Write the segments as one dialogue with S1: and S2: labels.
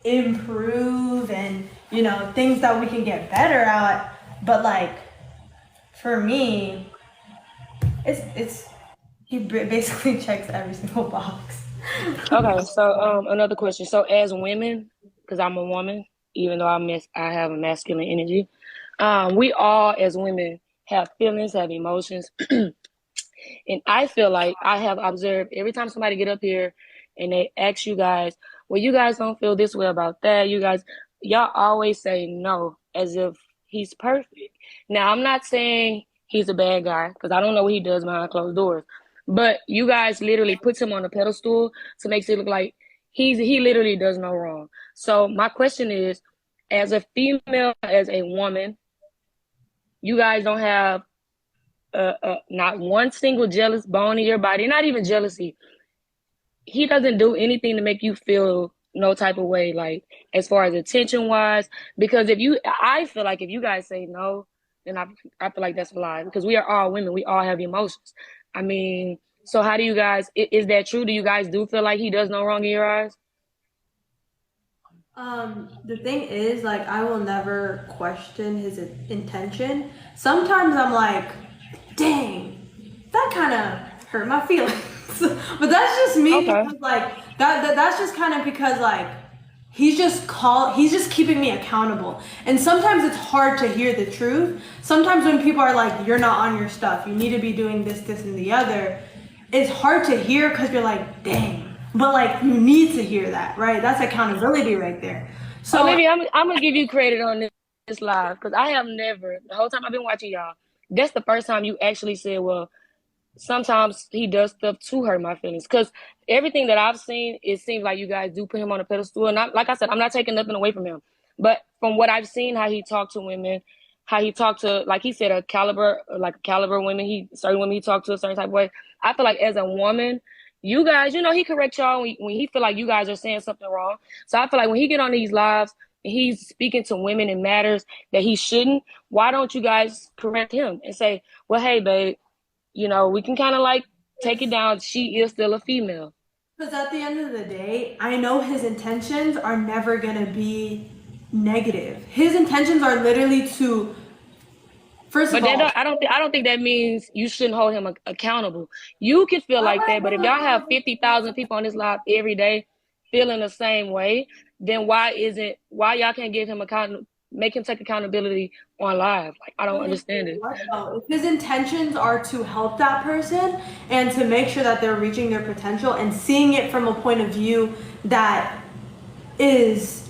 S1: improve and, things that we can get better at. But like, for me, it's he basically checks every single box.
S2: Okay, so another question. So as women, because I'm a woman, even though I have a masculine energy, we all as women have feelings, have emotions, and I feel like I have observed every time somebody get up here and they ask you guys, well, you guys don't feel this way about that. Y'all always say no, as if he's perfect. Now, I'm not saying he's a bad guy because I don't know what he does behind closed doors, but you guys literally puts him on a pedestal to make it look like he literally does no wrong. So my question is, as a female, as a woman, you guys don't have not one single jealous bone in your body, not even jealousy. He doesn't do anything to make you feel no type of way, like as far as attention wise. Because I feel like if you guys say no, then I feel like that's a lie because we are all women. We all have emotions. I mean, so how do you guys, is that true? Do you guys do feel like he does no wrong in your eyes?
S1: The thing is, like, I will never question his intention. Sometimes I'm like, dang, that kind of hurt my feelings. But that's just me
S2: Okay.
S1: because, like, that's just kind of because, like, he's just keeping me accountable. And sometimes it's hard to hear the truth. Sometimes when people are like, you're not on your stuff, you need to be doing this, and the other, it's hard to hear because you're like, dang. But like you need to hear that, right? That's accountability right there. So
S2: Olivia, I'm gonna give you credit on this live because I have never, the whole time I've been watching y'all, that's the first time you actually said, well, sometimes he does stuff to hurt my feelings. Because everything that I've seen, it seems like you guys do put him on a pedestal. And like I said, I'm not taking nothing away from him. But from what I've seen, how he talked to women, how he talked to, like he said, a caliber women, certain women he talked to a certain type of way. I feel like as a woman, you guys, he correct y'all when he feel like you guys are saying something wrong. So I feel like when he get on these lives, and he's speaking to women in matters that he shouldn't, why don't you guys correct him and say, well, hey, babe, we can kind of like take it down. She is still a female.
S1: because at the end of the day, I know his intentions are never gonna be negative. His intentions are literally to, first of
S2: But
S1: all,
S2: I don't think that means you shouldn't hold him accountable. You can feel
S1: why
S2: like
S1: would I
S2: that, but if
S1: feel
S2: y'all have
S1: accountable?
S2: 50,000 people on this live every day feeling the same way, then why y'all can't give him make him take accountability on live? Like, I don't
S1: Okay, for
S2: understand it.
S1: what though? If his intentions are to help that person and to make sure that they're reaching their potential and seeing it from a point of view that is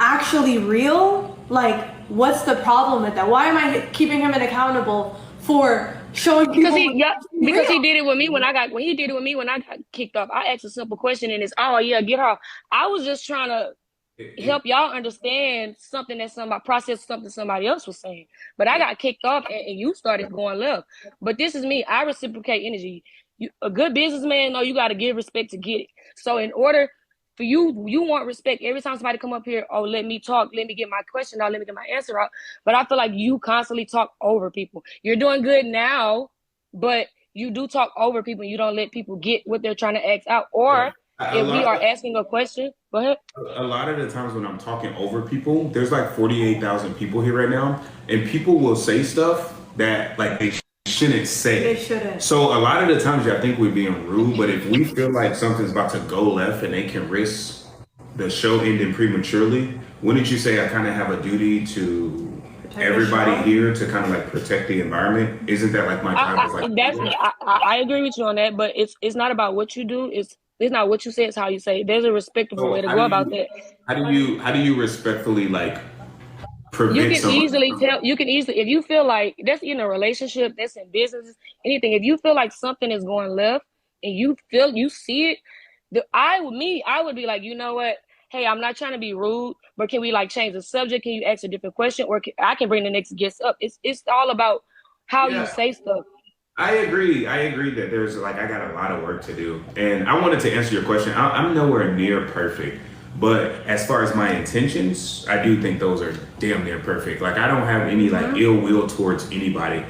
S1: actually real, like what's the problem with that? Why am I keeping him accountable for showing
S2: Because
S1: people what's actually
S2: because he
S1: real?
S2: did it with me when he did it with me when I got kicked off. I asked a simple question and it's, oh yeah, get her. I was just trying to help y'all understand something that somebody process something somebody else was saying. But I got kicked off and you started going left. But this is me. I reciprocate energy. A good businessman, no, you got to give respect to get it. So in order for you want respect every time somebody come up here. Oh, let me talk. Let me get my question out. Let me get my answer out. But I feel like you constantly talk over people. You're doing good now, but you do talk over people. You don't let people get what they're trying to ask out.
S3: Yeah.
S2: Or
S3: A
S2: if we
S3: lot
S2: are asking a question, go ahead.
S3: a lot of the times when I'm talking over people, there's like 48,000 people here right now, and people will say stuff that like they shouldn't
S1: They
S3: say.
S1: shouldn't.
S3: So a lot of the times I think we're being rude, but if we feel like something's about to go left and they can risk the show ending prematurely, wouldn't you say I kind of have a duty to
S1: Protect the
S3: everybody
S1: show.
S3: here to kind of like protect the environment? Isn't that like my job as like
S2: That's I agree with you on that, but it's not about what you do. It's not what you say. It's how you say it. There's a respectable
S3: so
S2: way to go about that.
S3: how do you respectfully like
S2: You
S3: prevent
S2: can
S3: someone
S2: easily
S3: from
S2: tell. You can easily if you feel like that's in a relationship, that's in business, anything. If you feel like something is going left and you see it, I would be like, you know what? Hey, I'm not trying to be rude, but can we like change the subject? Can you ask a different question, or I can bring the next guest up? It's all about how you
S3: yeah,
S2: say stuff.
S3: I agree. I agree that there's like I got a lot of work to do, and I wanted to answer your question. I'm nowhere near perfect, but as far as my intentions, I do think those are damn near perfect. Like I don't have any like ill will towards anybody.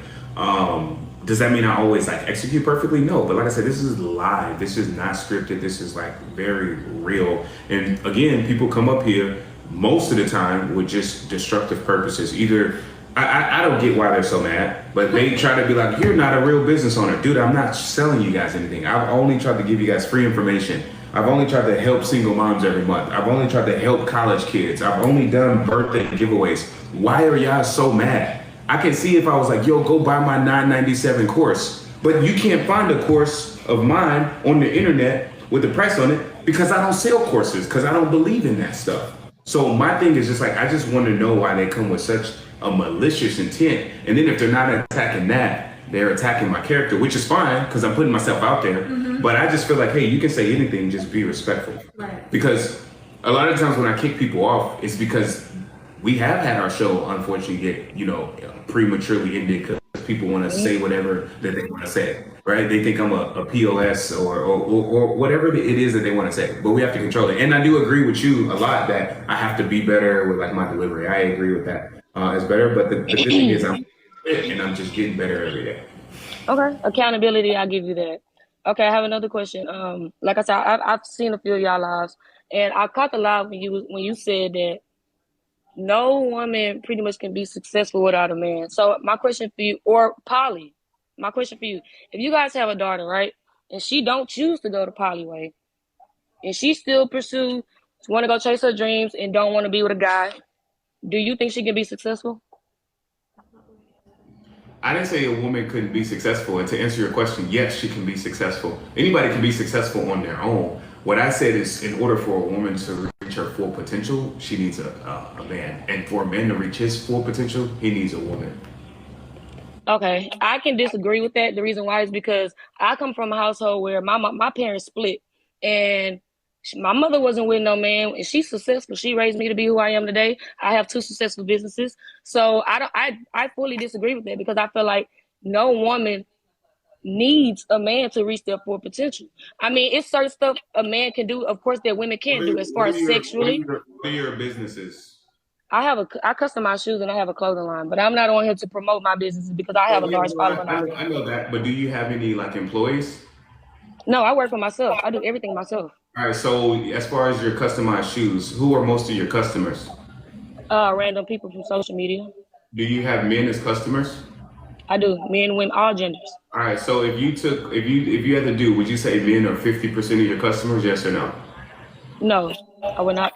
S3: Does that mean I always like execute perfectly? No, but like I said, this is live. This is not scripted. This is like very real. And again, people come up here most of the time with just destructive purposes. Either I don't get why they're so mad, but they try to be like, "You're not a real business owner, dude. I'm not selling you guys anything. I've only tried to give you guys free information. I've only tried to help single moms every month. I've only tried to help college kids. I've only done birthday giveaways. Why are y'all so mad? I can see if I was like, yo, go buy my $9.97 course, but you can't find a course of mine on the internet with the price on it because I don't sell courses because I don't believe in that stuff. So my thing is just like, I just want to know why they come with such a malicious intent. And then if they're not attacking that, they're attacking my character, which is fine because I'm putting myself out there. But I just feel like, hey, you can say anything, just be respectful.
S1: Right.
S3: Because a lot of times when I kick people off, it's because we have had our show unfortunately get, prematurely ended because people want to say whatever that they want to say, right? They think I'm a POS or whatever it is that they want to say, but we have to control it. And I do agree with you a lot that I have to be better with like my delivery. I agree with that. It's better, but the good thing is I'm just getting better every day.
S2: Okay, accountability, I'll give you that. Okay, I have another question. Like I said, I've seen a few of y'all lives, and I caught the live when you said that no woman pretty much can be successful without a man. So my question for you, or Polly, my question for you, if you guys have a daughter, right, and she don't choose to go to Polly way, and she still want to go chase her dreams and don't want to be with a guy, do you think she can be successful?
S3: I didn't say a woman couldn't be successful. And to answer your question, yes, she can be successful. Anybody can be successful on their own. What I said is, in order for a woman to reach her full potential, she needs a man. And for a man to reach his full potential, he needs a woman.
S2: Okay, I can disagree with that. The reason why is because I come from a household where my parents split, and my mother wasn't with no man, and she's successful. She raised me to be who I am today. I have 2 successful businesses, so I fully disagree with that because I feel like no woman needs a man to reach their full potential. I mean, it's certain stuff a man can do, of course, that women can't do as far as sexually.
S3: What are your businesses?
S2: I customize shoes and I have a clothing line, but I'm not on here to promote my businesses because I have a large following already.
S3: I know that, but do you have any like employees?
S2: No, I work for myself. I do everything myself.
S3: All right, so as far as your customized shoes, who are most of your customers?
S2: Random people from social media.
S3: Do you have men as customers?
S2: I do. Men, women, all genders.
S3: All right, so if you had to do, would you say men are 50% of your customers, yes or no?
S2: No, I would not.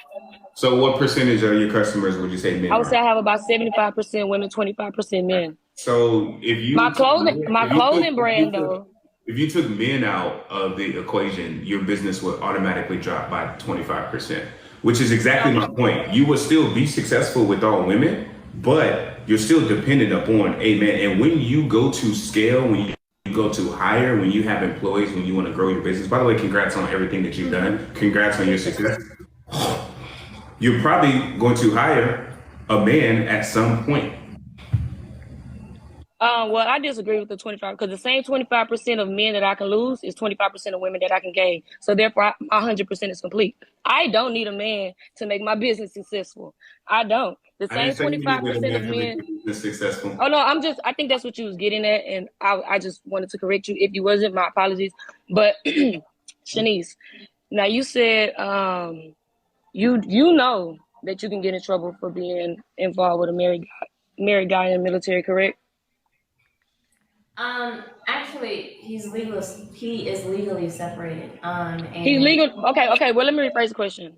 S3: So what percentage of your customers would you say men
S2: I would say
S3: are?
S2: I have about 75% women, 25% men.
S3: So if you
S2: My clothing brand though.
S3: if you took men out of the equation, your business would automatically drop by 25%, which is exactly my point. You would still be successful with all women, but you're still dependent upon a man. And when you go to scale, when you go to hire, when you have employees, when you want to grow your business, by the way, congrats on everything that you've done. Congrats on your success. You're probably going to hire a man at some point.
S2: Well, I disagree with the 25 because the same 25% of men that I can lose is 25% of women that I can gain. So therefore, 100% is complete. I don't need a man to make my business successful. I don't. The same 25% of men.
S3: Successful.
S2: Oh no, I think that's what you was getting at, and I just wanted to correct you. If you wasn't, my apologies. But Shanice, now you said you know that you can get in trouble for being involved with a married guy in the military, correct?
S4: Actually, he is legally separated. And
S2: He's legal. Okay. Well, let me rephrase the question.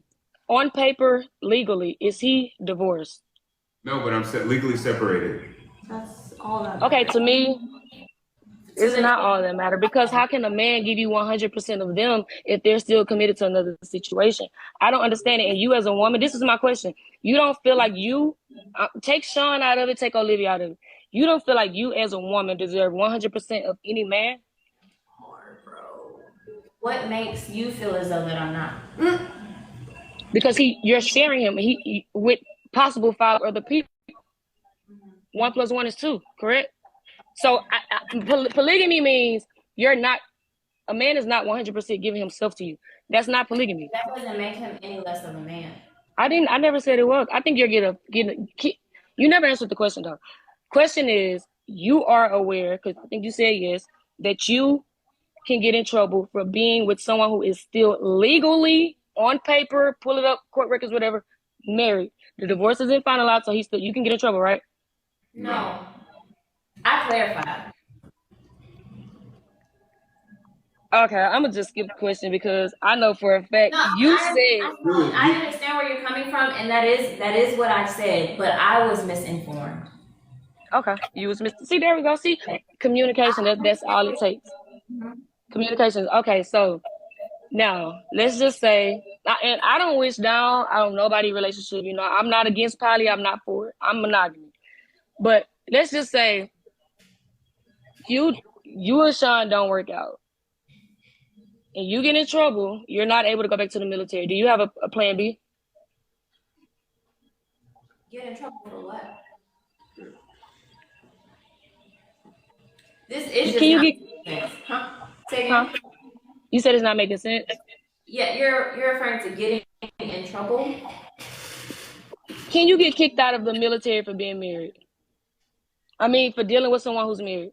S2: On paper, legally, is he divorced?
S3: No, but I'm legally separated.
S1: That's all that.
S2: Okay, to me, it's not all that matter because how can a man give you 100% of them if they're still committed to another situation? I don't understand it. And you as a woman, this is my question. You don't feel like you take Sean out of it, take Olivia out of it. You don't feel like you as a woman deserve 100% of any man?
S4: hard, bro. What makes you feel as though that I'm not?
S2: Because you're sharing him he with possible 5 other people. 1 + 1 is 2, correct? So polygamy means a man is not 100% giving himself to you. That's not polygamy.
S4: That doesn't make him any less of a man.
S2: I never said it was. I think you're getting you never answered the question though. Question is, you are aware, because I think you said yes, that you can get in trouble for being with someone who is still legally on paper, pull it up, court records, whatever, married. The divorce isn't finalized, so you can get in trouble, right?
S4: No. I clarified.
S2: Okay, I'm gonna just skip the question because I know for a fact
S4: No,
S2: you said.
S4: I understand where you're coming from, and that is what I said, but I was misinformed.
S2: Okay, you was see, there we go. See, communication. That's all it takes. Communication. Okay, so now let's just say, and I don't wish down. I don't nobody relationship. You know, I'm not against poly. I'm not for it. I'm monogamy. But let's just say you and Sean don't work out, and you get in trouble. You're not able to go back to the military. Do you have a plan B?
S4: Get in trouble for what? This is just
S2: Can you
S4: not
S2: get?
S4: making sense. Huh? Say again?
S2: Huh? You said it's not making sense.
S4: Yeah, you're referring to getting in trouble.
S2: Can you get kicked out of the military for being married? I mean, for dealing with someone who's married.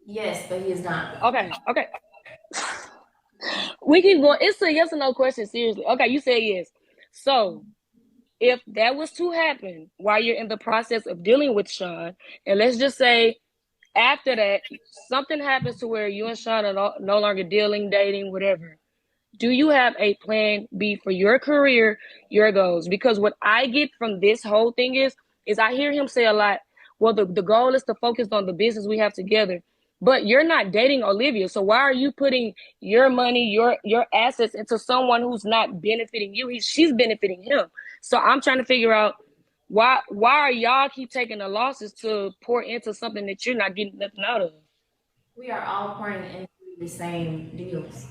S4: Yes, but he is not.
S2: Okay. We keep going. It's a yes or no question, seriously. Okay, you said yes. So, if that was to happen while you're in the process of dealing with Sean, and let's just say after that, something happens to where you and Sean are no longer dealing, dating, whatever. Do you have a plan B for your career, your goals? Because what I get from this whole thing is I hear him say a lot, well, the goal is to focus on the business we have together. But you're not dating Olivia. So why are you putting your money, your assets into someone who's not benefiting you? She's benefiting him. So I'm trying to figure out why are y'all keep taking the losses to pour into something that you're not getting nothing out of?
S4: We are all pouring into the same deals.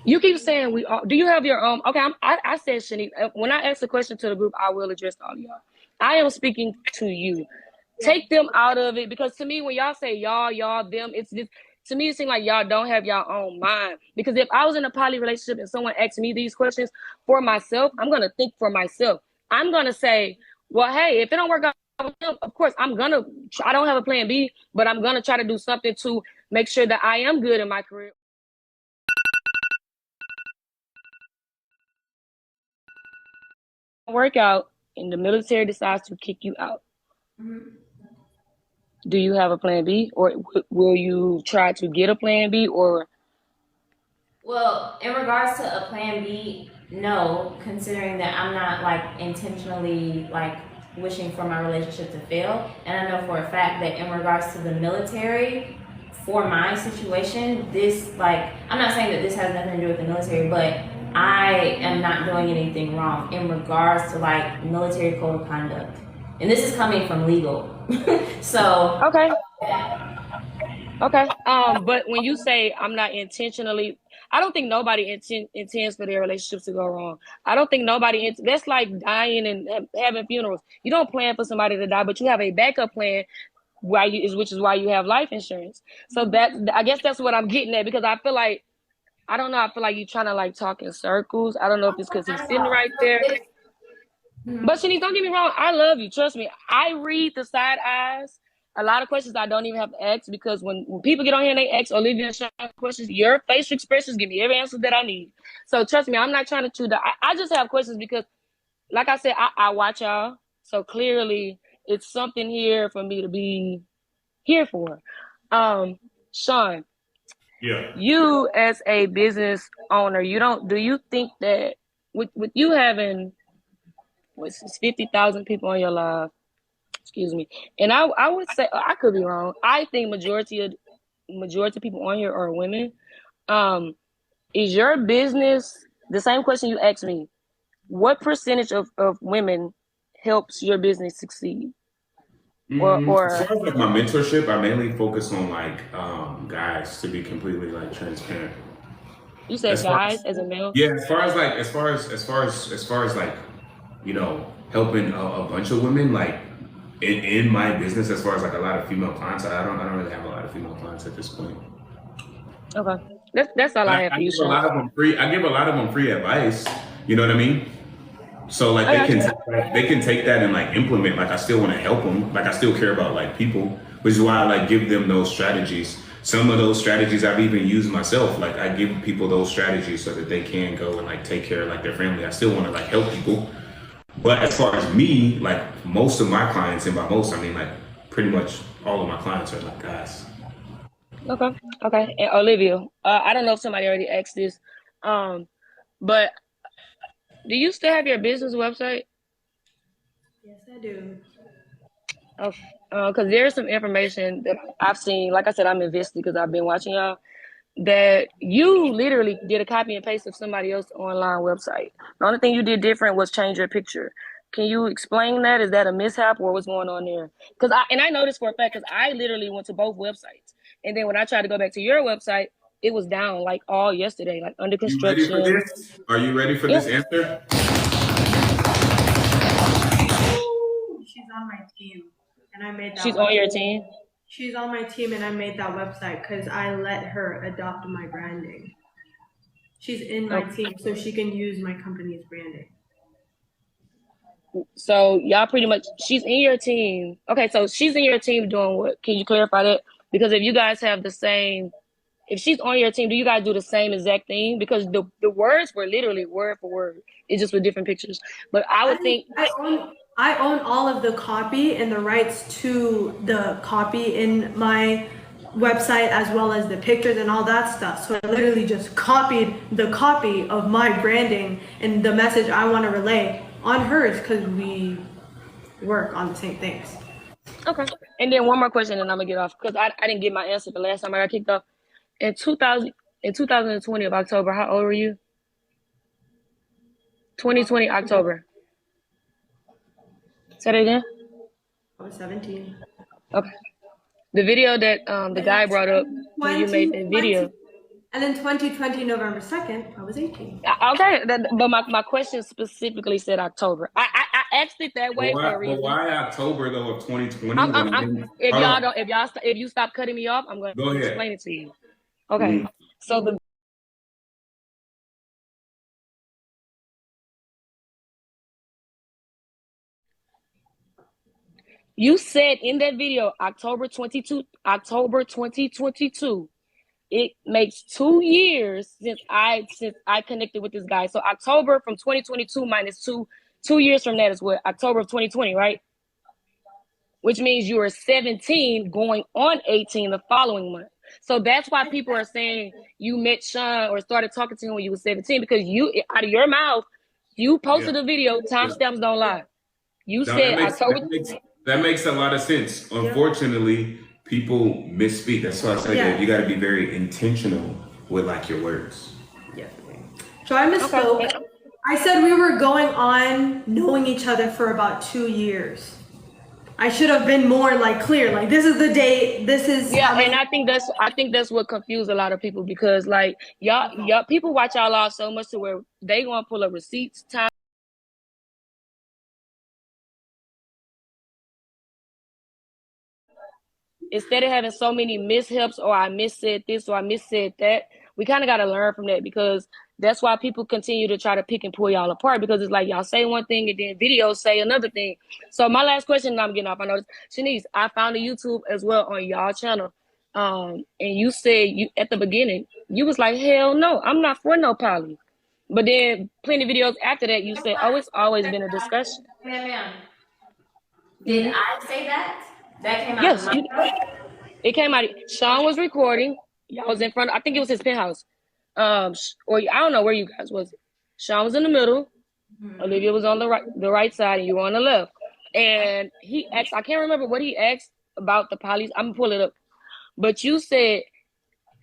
S2: You keep saying we all. Do you have your okay? I said Shanique. When I ask a question to the group, I will address all of y'all. I am speaking to you. Take them out of it, because to me, when y'all say y'all, them, it's just, to me, it seems like y'all don't have your own mind. Because if I was in a poly relationship and someone asked me these questions for myself, I'm gonna think for myself. I'm gonna say, well, hey, if it don't work out with them, of course, I don't have a plan B, but I'm gonna try to do something to make sure that I am good in my career. Work out and the military decides to kick you out. Do you have a plan B, or will you try to get a plan B? Or
S4: Well, in regards to a plan B, no, considering that I'm not like intentionally like wishing for my relationship to fail. And I know for a fact that in regards to the military, for my situation, this like I'm not saying that this has nothing to do with the military, but I am not doing anything wrong in regards to like military code of conduct. And this is coming from legal. So
S2: okay. But when you say I'm not intentionally, I don't think nobody intends for their relationships to go wrong. I don't think nobody. That's like dying and having funerals. You don't plan for somebody to die, but you have a backup plan. Which is why you have life insurance. So I guess that's what I'm getting at, because I feel like, I don't know, I feel like you're trying to like talk in circles. I don't know if it's because he's sitting right there. But Shanique, don't get me wrong, I love you. Trust me. I read the side eyes. A lot of questions I don't even have to ask, because when people get on here and they ask Olivia and Sean questions, your facial expressions give me every answer that I need. So trust me, I'm not trying to chew the. I just have questions because, like I said, I watch y'all. So clearly, it's something here for me to be here for. Sean.
S3: Yeah.
S2: You as a business owner, do you think that with you having 50,000 people on your live, excuse me, and I would say, I could be wrong, I think majority of people on here are women. Is your business, the same question you asked me, what percentage of women helps your business succeed?
S3: As far as like my mentorship, I mainly focus on like guys, to be completely like transparent.
S2: You said guys as a male?
S3: Yeah, as far as like, you know, helping a bunch of women, like in my business, as far as like a lot of female clients, I don't really have a lot of female clients at this point.
S2: Okay, that's all I have for you, Sean.
S3: I give a lot of them free advice. You know what I mean? So like
S2: I got you.
S3: they can take that and like implement. Like I still want to help them. Like I still care about like people, which is why I like give them those strategies. Some of those strategies I've even used myself. Like I give people those strategies so that they can go and like take care of like their family. I still want to like help people. But as far as me, like most of my clients, and by most I mean like pretty much all of my clients are like guys.
S2: Okay. Okay. And Olivia, I don't know if somebody already asked this, but do you still have your business website?
S1: Yes, I do.
S2: Okay. Because there's some information that I've seen. Like I said, I'm invested because I've been watching y'all. That you literally did a copy and paste of somebody else's online website. The only thing you did different was change your picture. Can you explain that? Is that a mishap or what's going on there? Because I know this for a fact because I literally went to both websites, and then when I tried to go back to your website, it was down like all yesterday, like under
S3: You ready for
S2: construction.
S3: this? Are you ready for
S2: Yeah,
S3: this answer?
S1: She's on my team, and I made that
S2: she's on
S1: website.
S2: your team.
S1: She's on my team, and I made that website because I let her adopt my branding. She's in my
S2: Okay.
S1: team, so she can use my company's branding.
S2: So y'all pretty much she's in your team. Okay, so she's in your team doing what? Can you clarify that? Because if you guys have the same, if she's on your team, do you guys do the same exact thing? Because the words were literally word for word. It's just with different pictures. But I would think
S1: I own all of the copy and the rights to the copy in my website as well as the pictures and all that stuff. So I literally just copied the copy of my branding and the message I want to relay on hers because we work on the same things.
S2: okay. And then one more question and I'm gonna get off because I didn't get my answer the last time I got kicked off. In 2020 of October, how old were you? 2020 October. Say that again?
S1: I was 17.
S2: Okay. The video that the
S1: And
S2: guy brought up when you made that
S1: 2020,
S2: video.
S1: and in 2020, November 2nd, I was 18.
S2: Okay, but my question specifically said October. I asked it that way for a
S3: But
S2: reason.
S3: why October though of 2020 when I
S2: I'm
S3: didn't?
S2: if
S3: Hold
S2: y'all
S3: on.
S2: don't if you stop cutting me off, I'm going
S3: Go
S2: to
S3: ahead.
S2: explain it to you. Okay,
S3: Mm.
S2: so the you said in that video October 2022. It makes 2 years since I connected with this guy. So October from 2022 minus 2 years from that is what October of 2020, right? Which means you were 17 going on 18 the following month. So that's why people are saying you met Sean or started talking to him when you were 17 because you out of your mouth, you
S3: Yeah.
S2: posted a video, timestamps don't lie. You
S3: No, that
S2: said
S3: makes
S2: October.
S3: that makes a lot of sense. Unfortunately, people misspeak. That's why I say that you got to be very intentional with like your words.
S1: Yeah. So I misspoke.
S2: Okay.
S1: I said we were going on knowing each other for about 2 years. I should have been more like clear. Like this is the date. This is
S2: Yeah,
S1: how many.
S2: and I think that's what confused a lot of people because like y'all people watch y'all off so much to where they gonna pull up receipts time instead of having so many mishaps or I missaid this or I missaid that. We kind of got to learn from that because that's why people continue to try to pick and pull y'all apart because it's like y'all say one thing and then videos say another thing. So my last question, and I'm getting off. I know this, Shanice, I found a YouTube as well on y'all channel. And you said you at the beginning you was like, hell no, I'm not for no poly. But then plenty of videos after that you said, oh, it's always been a discussion.
S4: Ma'am. Did I say that? That came out of
S2: Yes,
S4: my
S2: you.
S4: mouth?
S2: It came out. Sean was recording. Y'all was in front. I think it was his penthouse. Or I don't know where you guys was. Sean was in the middle. Olivia was on the right side, and you were on the left. And he asked. I can't remember what he asked about the polys. I'm gonna pull it up. But you said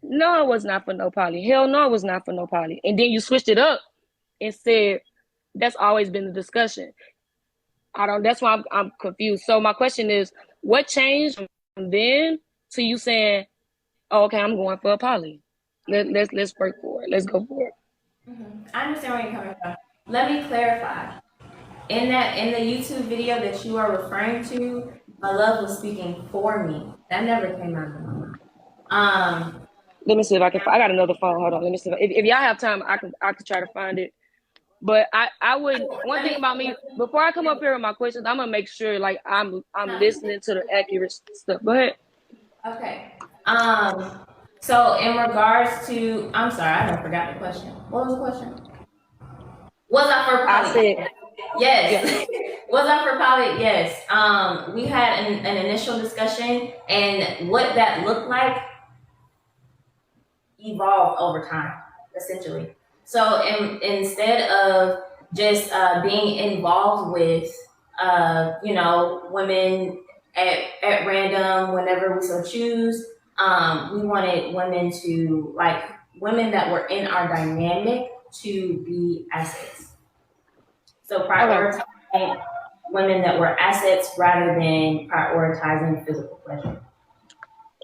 S2: no, it was not for no poly. Hell no, it was not for no poly. And then you switched it up and said that's always been the discussion. I don't. That's why I'm confused. So my question is, what changed from then to you saying, oh, okay, I'm going for a poly. Let's work for it. Let's go for it.
S4: I understand where you're coming from. Let me clarify. In the YouTube video that you are referring to, my love was speaking for me. That never came out of my mouth.
S2: Let me see if I can. I got another phone. Hold on. Let me see if y'all have time. I can try to find it. But I would, one thing about me, before I come up here with my questions, I'm gonna make sure like I'm listening to the accurate stuff. Go ahead.
S4: Okay. So in regards to, I'm sorry, I don't forgot the question. What was the question? Was I for
S2: I
S4: poly?
S2: said, yeah.
S4: Yes. Was I for poly? Yes. We had an initial discussion, and what that looked like evolved over time, essentially. So instead of just being involved with, women at random whenever we so choose, we wanted women that were in our dynamic to be assets. So
S2: Okay.
S4: prioritizing women that were assets rather than prioritizing physical pleasure.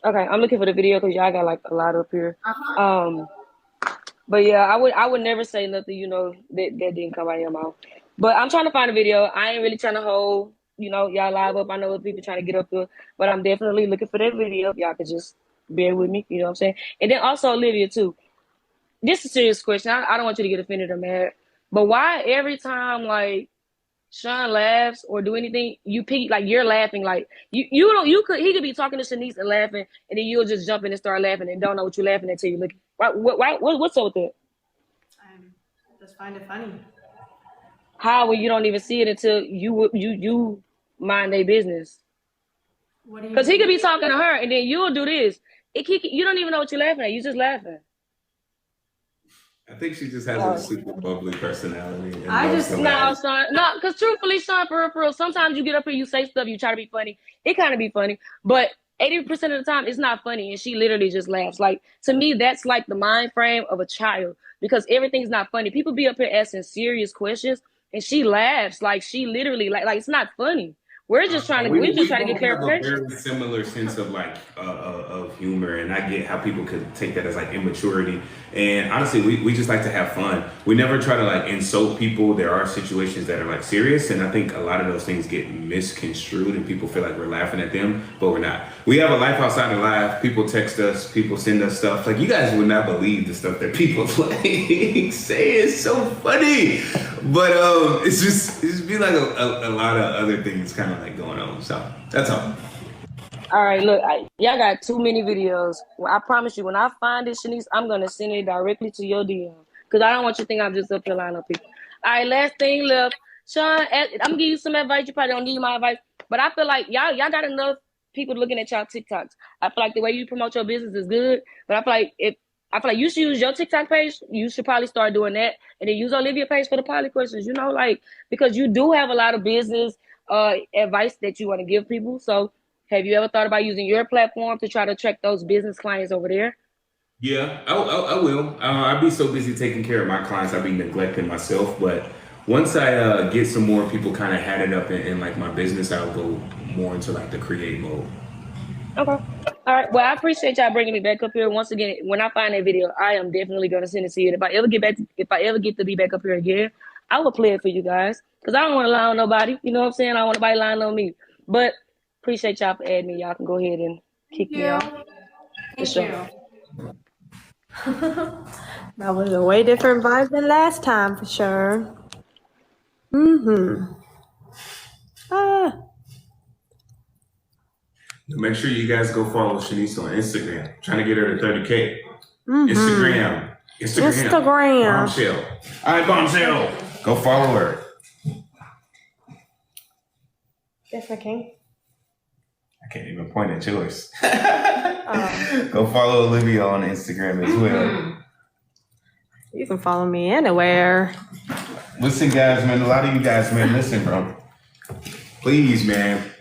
S2: Okay. I'm looking for the video because y'all got like a lot up here.
S4: Uh-huh.
S2: But yeah, I would never say nothing, that didn't come out of your mouth. But I'm trying to find a video. I ain't really trying to hold, y'all live up. I know what people trying to get up there, but I'm definitely looking for that video. If y'all could just bear with me, you know what I'm saying? And then also Olivia too. This is a serious question. I don't want you to get offended or mad. But why every time like Sean laughs or do anything, you peek like you're laughing, like he could be talking to Shanice and laughing, and then you'll just jump in and start laughing and don't know what you're laughing at till you look. What's up with that?
S1: I just find it funny.
S2: How when you don't even see it until you mind their business?
S1: What do you?
S2: Because he could be talking to her and then you'll do this. You don't even know what you're laughing at. You just laughing.
S3: I think she just has a super bubbly personality. And
S1: I just
S2: No, Sean. No, because truthfully, Sean, for real, sometimes you get up here, you say stuff, you try to be funny. It kind of be funny, but 80% of the time, it's not funny, and she literally just laughs. Like to me, that's like the mind frame of a child because everything's not funny. People be up here asking serious questions, and she laughs like she literally like it's not funny. We're just trying to get clarification.
S3: Have a very similar sense of of humor, and I get how people could take that as like immaturity. And honestly, we just like to have fun. We never try to like insult people. There are situations that are like serious, and I think a lot of those things get misconstrued, and people feel like we're laughing at them, but we're not. We have a life outside of life. People text us, people send us stuff. Like you guys would not believe the stuff that people like say. It's so funny, but it's just be like a lot of other things kind of like going on. So that's all.
S2: All right, look, y'all got too many videos. Well, I promise you, when I find it, Shanice, I'm gonna send it directly to your DM because I don't want you to think I'm just up here lying up people. All right, last thing left, Sean. I'm gonna give you some advice. You probably don't need my advice, but I feel like y'all got enough people looking at y'all TikToks. I feel like the way you promote your business is good, but I feel like you should use your TikTok page. You should probably start doing that, and then use Olivia page for the poly questions. Because you do have a lot of business advice that you want to give people. So, have you ever thought about using your platform to try to attract those business clients over there?
S3: Yeah, I will. I'd be so busy taking care of my clients, I'd be neglecting myself. But once I get some more people kind of had it up in like my business, I'll go more into like the create mode.
S2: Okay. All right. Well, I appreciate y'all bringing me back up here. Once again, when I find that video, I am definitely going to send it to you. If I ever get to be back up here again, I will play it for you guys because I don't want to lie on nobody. You know what I'm saying? I don't want nobody lying on me. But appreciate y'all for adding me. Y'all can go ahead and kick me off.
S1: Thank you. That was a way different vibe than last time for sure.
S3: Make sure you guys go follow Shanice on Instagram. I'm trying to get her to 30K. Instagram. Bombshell. All right, Bombshell. Go follow her.
S1: Yes, I can.
S3: I can't even point at yours. Go follow Olivia on Instagram as well.
S1: You can follow me anywhere.
S3: Listen, guys, man. A lot of you guys, man, listen, bro. Please, man.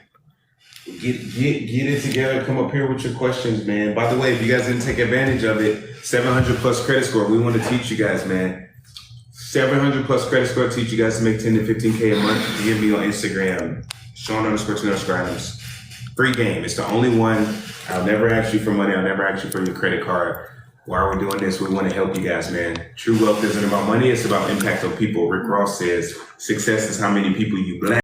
S3: Get it together. Come up here with your questions, man. By the way, if you guys didn't take advantage of it, 700 plus credit score. We want to teach you guys, man. 700 plus credit score. Teach you guys to make 10 to 15K a month. DM me on Instagram. Sean_2 Free game. It's the only one. I'll never ask you for money. I'll never ask you for your credit card. Why are we doing this? We want to help you guys, man. True wealth isn't about money. It's about impact on people. Rick Ross says, success is how many people you bless.